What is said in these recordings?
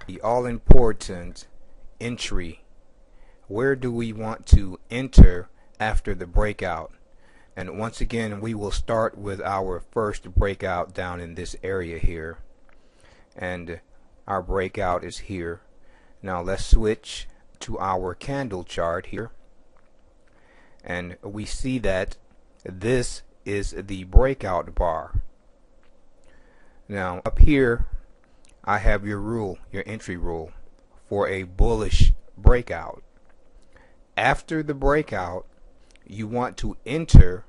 The all-important entry. Where do we want to enter after the breakout? And once again, we will start with our first breakout down in this area here. And our breakout is here. Now let's switch to our candle chart here. And we see that this is the breakout bar. Now up here I have your rule, your entry rule for a bullish breakout. After the breakout, you want to enter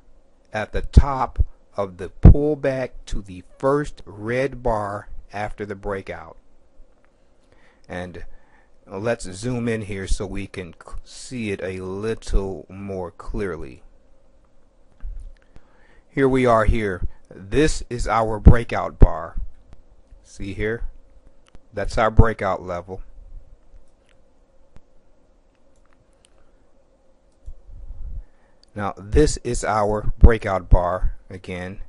at the top of the pullback to the first red bar after the breakout. And let's zoom in here so we can see it a little more clearly. Here we are here. This is our breakout bar. See here? That's our breakout level. Now this is our breakout bar again.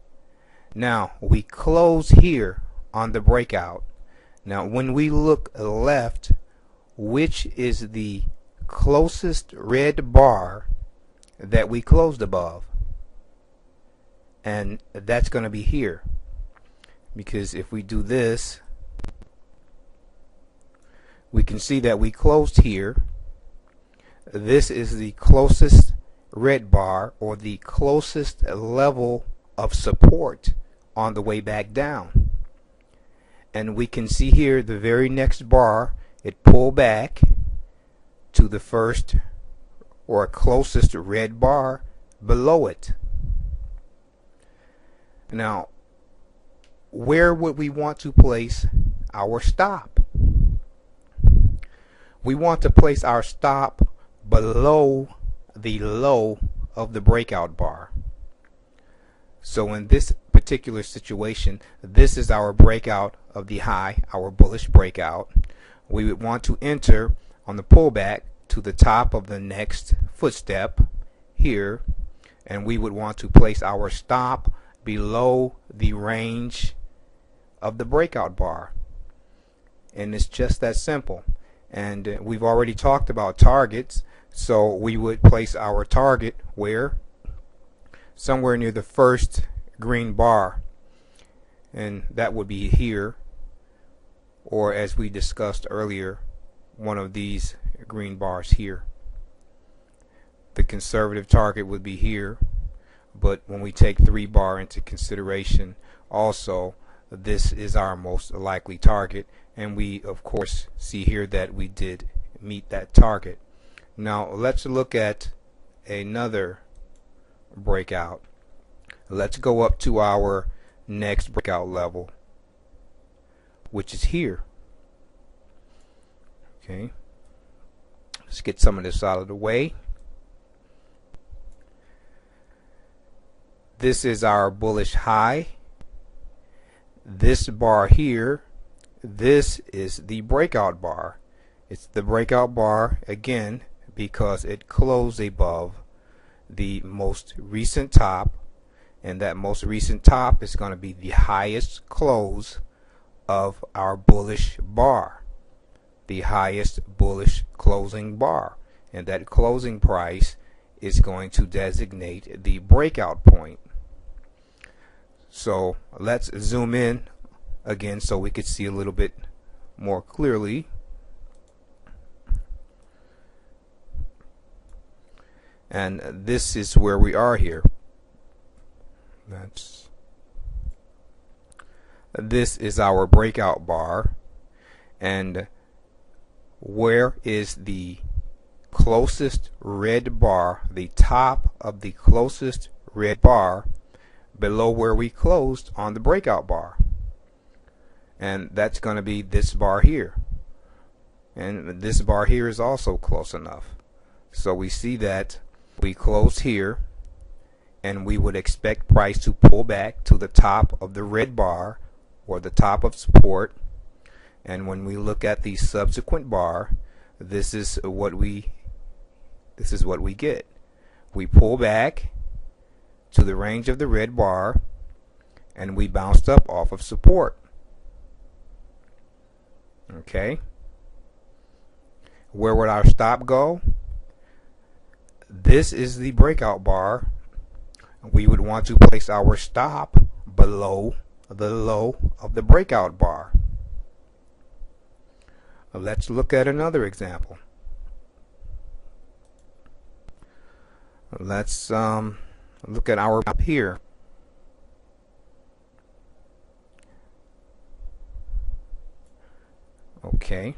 Now we close here on the breakout. Now when we look left, which is the closest red bar that we closed above? And that's going to be here, because if we do this, we can see that we closed here. This is the closest red bar, or the closest level of support on the way back down. And we can see here the very next bar, it pulled back to the first or closest red bar below it. Now, where would we want to place our stop? We want to place our stop below the low of the breakout bar. So in this particular situation, this is our breakout of the high, our bullish breakout. We would want to enter on the pullback to the top of the next footstep here, and we would want to place our stop below the range of the breakout bar. And it's just that simple. And we've already talked about targets, so we would place our target where? Somewhere near the first green bar, and that would be here, or as we discussed earlier, one of these green bars here. The conservative target would be here, but when we take 3 bar into consideration, also this is our most likely target, and we of course see here that we did meet that target. Now let's look at another breakout. Let's go up to our next breakout level, which is here. Okay, let's get some of this out of the way. This is our bullish high. This bar here, this is the breakout bar. It's the breakout bar again because it closed above the most recent top, and that most recent top is going to be the highest close of our bullish bar, the highest bullish closing bar, and that closing price is going to designate the breakout point. So let's zoom in again so we could see a little bit more clearly. And this is where we are here. This is our breakout bar, and where is the closest red bar, the top of the closest red bar below where we closed on the breakout bar? And that's going to be this bar here, and this bar here is also close enough. So we see that we closed here, and we would expect price to pull back to the top of the red bar, or the top of support. And when we look at the subsequent bar, this is what we get. We pull back to the range of the red bar, and we bounced up off of support. Okay, where would our stop go? This is the breakout bar. We would want to place our stop below the low of the breakout bar. Let's look at another example. Let's look at our stop here. Okay.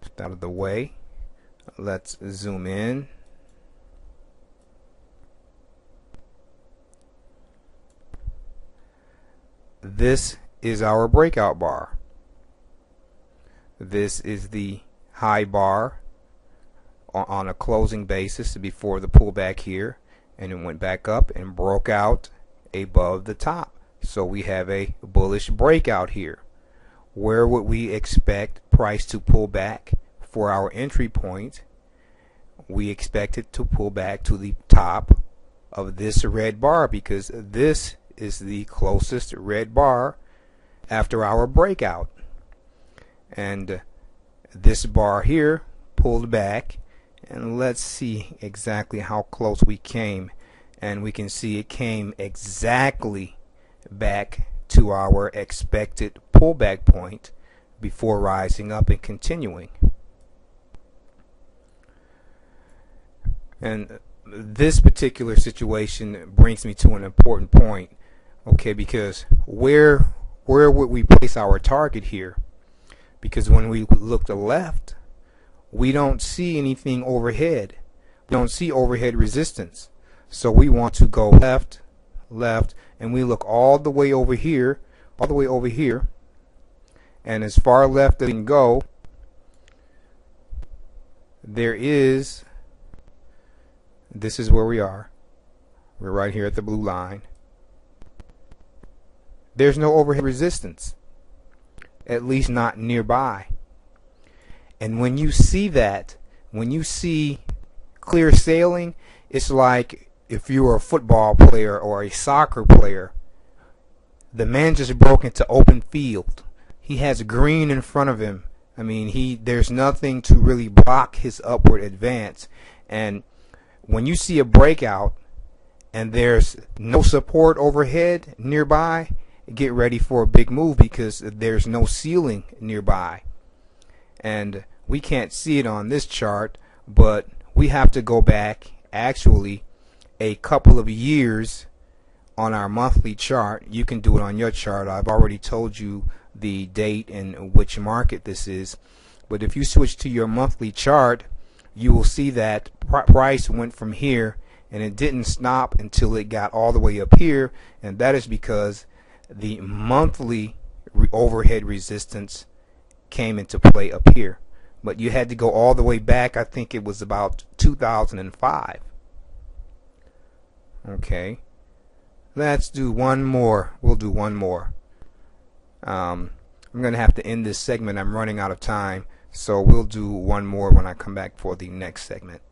Just out of the way. Let's zoom in. This is our breakout bar. This is the high bar on a closing basis before the pullback here, and it went back up and broke out above the top. So we have a bullish breakout here. Where would we expect price to pull back for our entry point? We expect it to pull back to the top of this red bar, because this is the closest red bar after our breakout. And this bar here pulled back, and let's see exactly how close we came, and we can see it came exactly back to our expected pullback point before rising up and continuing. And this particular situation brings me to an important point, okay, because where would we place our target here? Because when we look to the left, we don't see anything overhead. We don't see overhead resistance. So we want to go left, and we look all the way over here, and as far left as we can go, this is where we are. We're right here at the blue line. There's no overhead resistance, at least not nearby. And when you see that, when you see clear sailing, it's like if you were a football player or a soccer player. The man just broke into open field. He has green in front of him. I mean, there's nothing to really block his upward advance. And when you see a breakout and there's no support overhead nearby, get ready for a big move, because there's no ceiling nearby. And we can't see it on this chart, but we have to go back actually a couple of years on our monthly chart. You can do it on your chart. I've already told you the date and which market this is. But if you switch to your monthly chart, you will see that price went from here and it didn't stop until it got all the way up here, and that is because the monthly overhead resistance came into play up here. But you had to go all the way back. I think it was about 2005. Okay, let's do one more. We'll do one more. I'm gonna have to end this segment. I'm running out of time, so we'll do one more when I come back for the next segment.